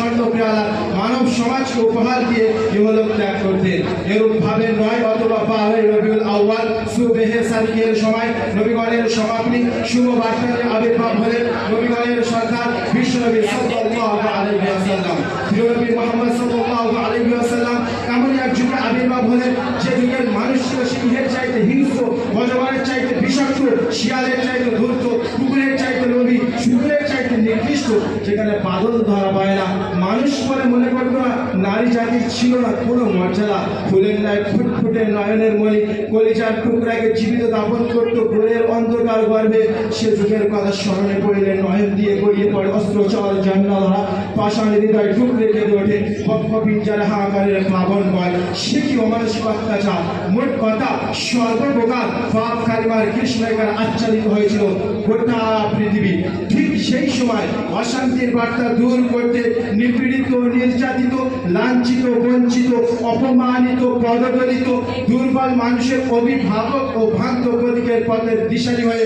স্বর্ণ পেয়ালা মানব সমাজকে উপহার দিয়ে ইহলোক ত্যাগ করতেন। এরূপ ভাবে 9 অথবা 12 রবিউল আউয়াল সুবহে সাদিকের সময় নবীগণের সমাপ্তি শুভ বার্তার আবির্ভাব হলেন নবীগণের সরকার বিশ্বনবী সাল্লাল্লাহু আলাইহি ওয়াসাল্লাম। নবী মুহাম্মদ সাল্লাল্লাহু আলাইহি ওয়াসাল্লাম এমন এক যুগে আবির্ভাব হলেন যে যুগের মানুষ ছিল সিংহের চাইতে হিংস্র, অজগরের চাইতে বিষাক্ত, শিয়ালের চাইতে ধূর্ত, কুকুরের চাইতে লোভী, শুকুরের চাইতে নিকৃষ্ট, যেখানে বাদল ধরা পায় না। মানুষ বলে মনে করতো না, নারী জাতির ছিল না কোনো মর্যাদা। ফুলের ন্যায় ফুটফুটে নয়নের মণি কলিজার টুকরাকে জীবিত দাপন করতো ভোরের অন্ধকার গর্ভে। সে যুগের কথা স্মরণে পড়লে নয়ন দিয়ে গড়িয়ে পড়ে অস্ত্র চল জান্না ধরা, পাষাণ হৃদয় টুকরে কেঁদে ওঠে পক্ষ পিঞ্জারে হাহাকারের প্লাবন বয়। সে কি অমানসিক অত্যাচার! মোট কথা সর্বপ্রকার পাপ কালিমার কৃষ্ণাকার আচ্ছাদিত হয়েছিল গোটা পৃথিবী। ঠিক সেই সময় অশান্তির বার্তা দূর করতে নিপীড়িত, নির্যাতিত, লাঞ্ছিত, বঞ্চিত, অপমানিত, পদদলিত দুর্বল মানুষের অভিভাবক ও ভ্রান্ত প্রতীকের পথের দিশারি হয়ে